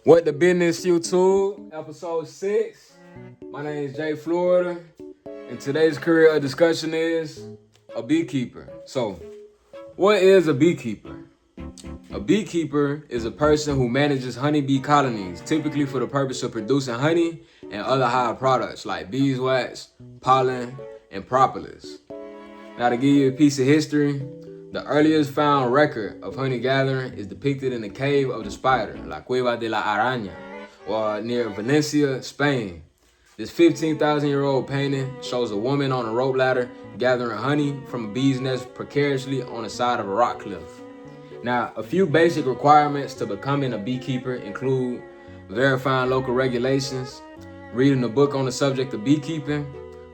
What the Business YouTube, episode 6. My name is Jay Florida, and today's career of discussion is a beekeeper. So, what is a beekeeper? A beekeeper is a person who manages honeybee colonies, typically for the purpose of producing honey and other hive products like beeswax, pollen, and propolis. Now, to give you a piece of history, the earliest found record of honey gathering is depicted in the cave of the spider, La Cueva de la Araña, or near Valencia, Spain. This 15,000-year-old painting shows a woman on a rope ladder gathering honey from a bee's nest precariously on the side of a rock cliff. Now, a few basic requirements to becoming a beekeeper include verifying local regulations, reading a book on the subject of beekeeping,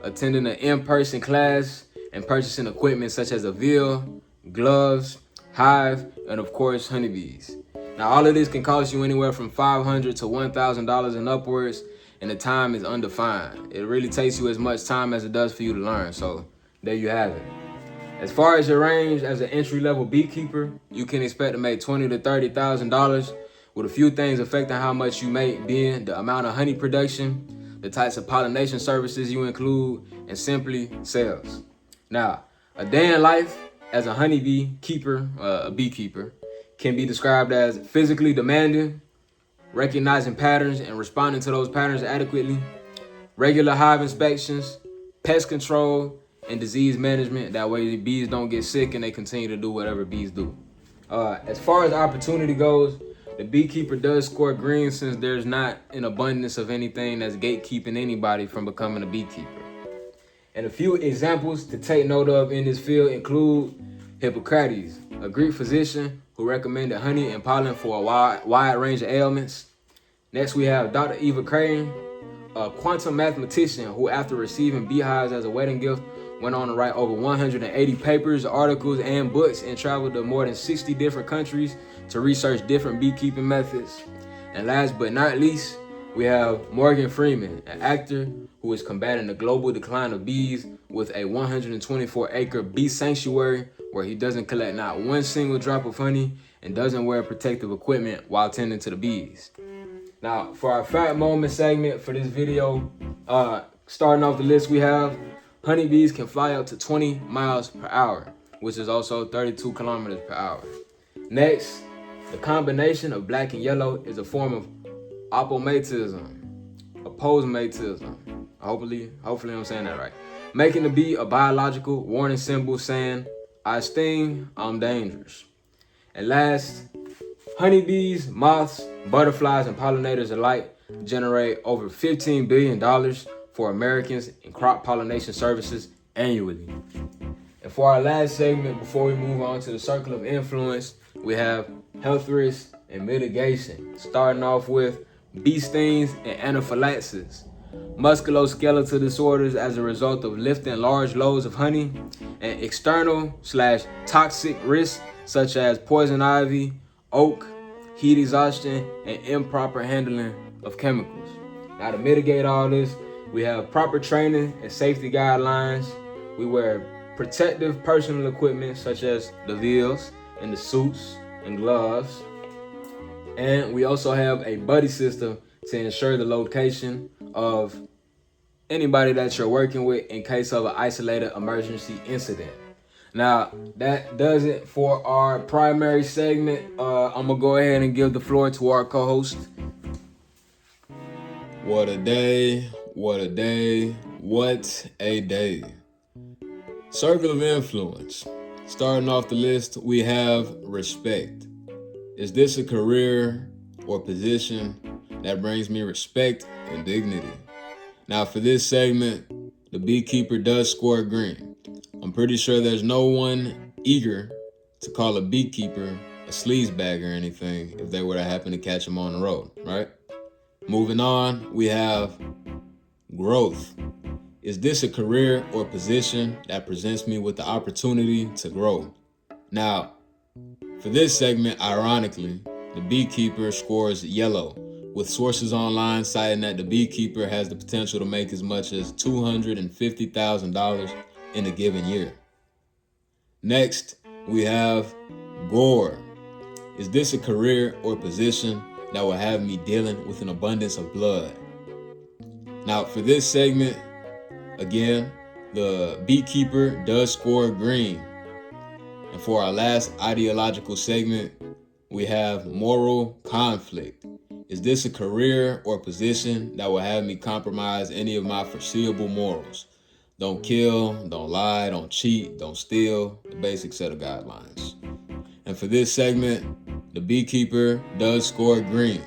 attending an in-person class, and purchasing equipment such as a veil, gloves, hive, and of course, honeybees. Now, all of this can cost you anywhere from $500 to $1,000 and upwards, and the time is undefined. It really takes you as much time as it does for you to learn, so there you have it. As far as your range as an entry-level beekeeper, you can expect to make $20,000 to $30,000, with a few things affecting how much you make being the amount of honey production, the types of pollination services you include, and simply sales. Now, a day in life as a honeybee keeper, a beekeeper, can be described as physically demanding, recognizing patterns and responding to those patterns adequately, regular hive inspections, pest control, and disease management. That way the bees don't get sick and they continue to do whatever bees do. As far as opportunity goes, the beekeeper does score green since there's not an abundance of anything that's gatekeeping anybody from becoming a beekeeper. And a few examples to take note of in this field include Hippocrates, a Greek physician who recommended honey and pollen for a wide range of ailments. Next, we have Dr. Eva Crain, a quantum mathematician who, after receiving beehives as a wedding gift, went on to write over 180 papers, articles, and books, and traveled to more than 60 different countries to research different beekeeping methods. And last but not least, we have Morgan Freeman, an actor who is combating the global decline of bees with a 124-acre bee sanctuary where he doesn't collect not one single drop of honey and doesn't wear protective equipment while tending to the bees. Now, for our fact moment segment for this video, starting off the list, we have honeybees can fly up to 20 miles per hour, which is also 32 kilometers per hour. Next, the combination of black and yellow is a form of apomatism. Hopefully I'm saying that right. Making the bee a biological warning symbol saying, I sting, I'm dangerous. And last, honeybees, moths, butterflies, and pollinators alike generate over $15 billion for Americans in crop pollination services annually. And for our last segment, before we move on to the circle of influence, we have health risks and mitigation, starting off with bee stings and anaphylaxis, musculoskeletal disorders as a result of lifting large loads of honey, and external/toxic risks such as poison ivy, oak, heat exhaustion, and improper handling of chemicals. Now, to mitigate all this, we have proper training and safety guidelines. We wear protective personal equipment such as the veils and the suits and gloves. And we also have a buddy system to ensure the location of anybody that you're working with in case of an isolated emergency incident. Now, that does it for our primary segment. I'm going to go ahead and give the floor to our co-host. What a day, what a day, what a day. Circle of influence. Starting off the list, we have respect. Is this a career or position that brings me respect and dignity? Now, for this segment, the beekeeper does score green. I'm pretty sure there's no one eager to call a beekeeper a sleazebag or anything if they were to happen to catch him on the road, right? Moving on, we have growth. Is this a career or position that presents me with the opportunity to grow? Now, for this segment, ironically, the beekeeper scores yellow, with sources online citing that the beekeeper has the potential to make as much as $250,000 in a given year. Next, we have gore. Is this a career or position that will have me dealing with an abundance of blood. Now, for this segment, again, the beekeeper does score green. And for our last ideological segment, we have moral conflict. Is this a career or position that will have me compromise any of my foreseeable morals? Don't kill, don't lie, don't cheat, don't steal, the basic set of guidelines. And for this segment, the beekeeper does score green.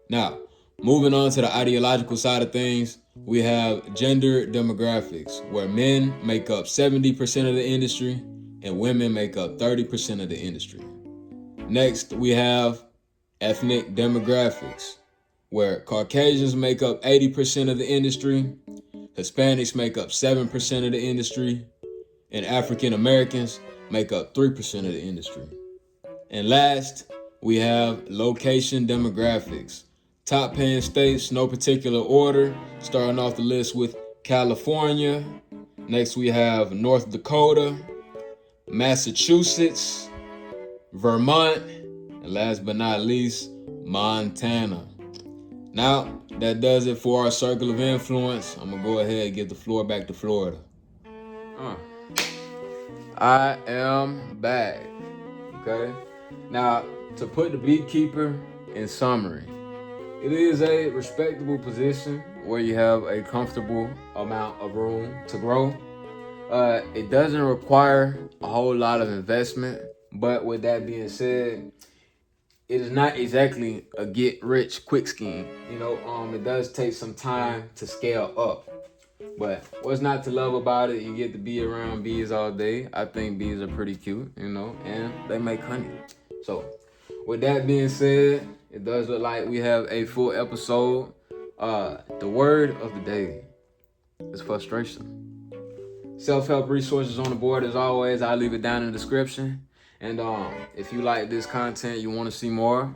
Now, moving on to the ideological side of things, we have gender demographics, where men make up 70% of the industry and women make up 30% of the industry. Next, we have ethnic demographics, where Caucasians make up 80% of the industry, Hispanics make up 7% of the industry, and African Americans make up 3% of the industry. And last, we have location demographics. Top paying states, no particular order, starting off the list with California. Next, we have North Dakota, Massachusetts, Vermont, and last but not least, Montana. Now, that does it for our circle of influence. I'm going to go ahead and give the floor back to Florida. I am back. Okay? Now, to put the beekeeper in summary, it is a respectable position where you have a comfortable amount of room to grow. It doesn't require a whole lot of investment, but with that being said, it is not exactly a get-rich-quick scheme. It does take some time to scale up. But what's not to love about it? You get to be around bees all day. I think bees are pretty cute, and they make honey. So, with that being said, it does look like we have a full episode. The word of the day is frustration. Self-help resources on the board as always. I'll leave it down in the description. And if you like this content, you want to see more,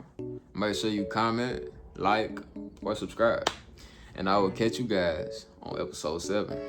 make sure you comment, like, or subscribe. And I will catch you guys on episode 7.